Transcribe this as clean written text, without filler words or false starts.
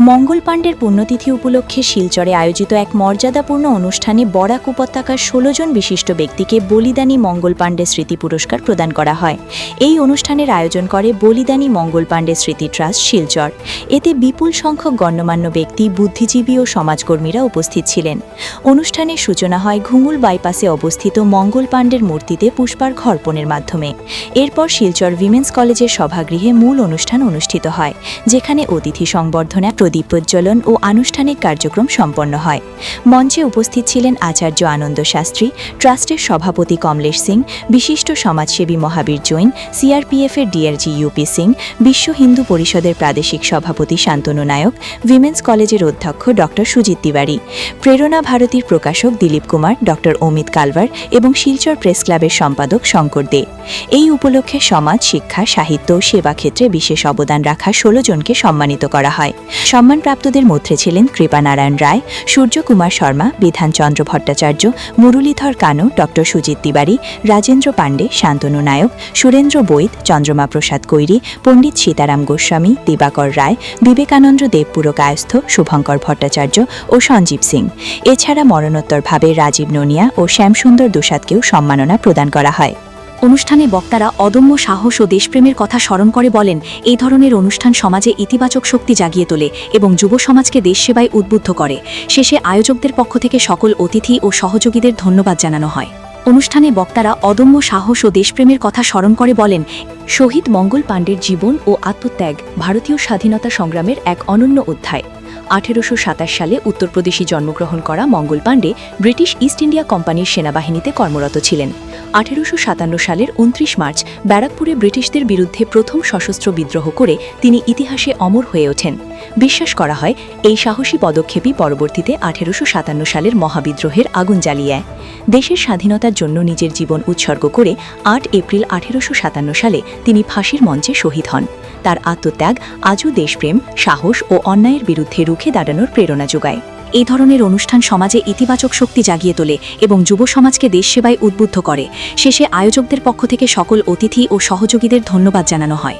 মঙ্গল পাণ্ডের পুণ্যতিথি উপলক্ষে শিলচরে আয়োজিত এক মর্যাদাপূর্ণ অনুষ্ঠানে বরাক উপত্যকার ১৬ জন বিশিষ্ট ব্যক্তিকে বলিদানী মঙ্গল পাণ্ডে স্মৃতি পুরস্কার প্রদান করা হয়। এই অনুষ্ঠানের আয়োজন করে বলিদানী মঙ্গল পাণ্ডে স্মৃতি ট্রাস্ট শিলচর। এতে বিপুল সংখ্যক গণ্যমান্য ব্যক্তি, বুদ্ধিজীবী ও সমাজকর্মীরা উপস্থিত ছিলেন। অনুষ্ঠানের সূচনা হয় ঘুঙুল বাইপাসে অবস্থিত মঙ্গল পাণ্ডের মূর্তিতে পুষ্পার্ঘ্য অর্পণের মাধ্যমে। এরপর শিলচর উইমেন্স কলেজের সভাগৃহে মূল অনুষ্ঠান অনুষ্ঠিত হয়, যেখানে অতিথি সংবর্ধনা, প্রদীপ প্রজ্বলন ও আনুষ্ঠানিক কার্যক্রম সম্পন্ন হয়। মঞ্চে উপস্থিত ছিলেন আচার্য আনন্দ শাস্ত্রী, ট্রাস্টের সভাপতি কমলেশ সিং, বিশিষ্ট সমাজসেবী মহাবীর জৈন, সিআরপিএফের ডিআরজি ইউপি সিং, বিশ্ব হিন্দু পরিষদের প্রাদেশিক সভাপতি শান্তনু নায়ক, উইমেন্স কলেজের অধ্যক্ষ ডক্টর সুজিত তিওয়ারি, প্রেরণা ভারতীর প্রকাশক দিলীপ কুমার, ডক্টর অমিত কালভার এবং শিলচর প্রেস ক্লাবের সম্পাদক শঙ্কর দে। এই উপলক্ষে সমাজ, শিক্ষা, সাহিত্য ও সেবা ক্ষেত্রে বিশেষ অবদান রাখা ১৬ জনকে সম্মানিত করা হয়। সম্মানপ্রাপ্তদের মধ্যে ছিলেন কৃপানারায়ণ রায়, সূর্যকুমার শর্মা, বিধানচন্দ্র ভট্টাচার্য, মুরলীধর কানু, ডক্টর সুজিত তিওয়ারি, রাজেন্দ্র পাণ্ডে, শান্তনু নায়ক, সুরেন্দ্র বৈদ, চন্দ্রমা প্রসাদ কৈরি, পণ্ডিত সীতারাম গোস্বামী, দিবাকর রায়, বিবেকানন্দ দেবপুর কায়স্থ, শুভঙ্কর ভট্টাচার্য ও সঞ্জীব সিং। এছাড়া মরণোত্তরভাবে রাজীব নোনিয়া ও শ্যামসুন্দর দুসাদকেও সম্মাননা প্রদান করা হয়। অনুষ্ঠানে বক্তারা অদম্য সাহস ও দেশপ্রেমের কথা স্মরণ করে বলেন, এই ধরনের অনুষ্ঠান সমাজে ইতিবাচক শক্তি জাগিয়ে তোলে এবং যুব সমাজকে দেশ সেবায় উদ্বুদ্ধ করে। শেষে আয়োজকদের পক্ষ থেকে সকল অতিথি ও সহযোগীদের ধন্যবাদ জানানো হয়। অনুষ্ঠানে বক্তারা অদম্য সাহস ও দেশপ্রেমের কথা স্মরণ করে বলেন, শহীদ মঙ্গল পাণ্ডের জীবন ও আত্মত্যাগ ভারতীয় স্বাধীনতা সংগ্রামের এক অনন্য অধ্যায়। ১৮২৭ সালে উত্তরপ্রদেশে জন্মগ্রহণ করা মঙ্গল পাণ্ডে ব্রিটিশ ইস্ট ইন্ডিয়া কোম্পানির সেনাবাহিনীতে কর্মরত ছিলেন। ১৮৫৭ সালের ২৯ মার্চ ব্যারাকপুরে ব্রিটিশদের বিরুদ্ধে প্রথম সশস্ত্র বিদ্রোহ করে তিনি ইতিহাসে অমর হয়ে ওঠেন। বিশ্বাস করা হয়, এই সাহসী পদক্ষেপই পরবর্তীতে ১৮৫৭ সালের মহাবিদ্রোহের আগুন জ্বালিয়ে দেশের স্বাধীনতার জন্য নিজের জীবন উৎসর্গ করে ৮ এপ্রিল ১৮৫৭ সালে তিনি ফাঁসির মঞ্চে শহীদ হন। তার আত্মত্যাগ আজও দেশপ্রেম, সাহস ও অন্যায়ের বিরুদ্ধে রুখে দাঁড়ানোর প্রেরণা যোগায়। এই ধরনের অনুষ্ঠান সমাজে ইতিবাচক শক্তি জাগিয়ে তোলে এবং যুব সমাজকে দেশ সেবায় উদ্বুদ্ধ করে। শেষে আয়োজকদের পক্ষ থেকে সকল অতিথি ও সহযোগীদের ধন্যবাদ জানানো হয়।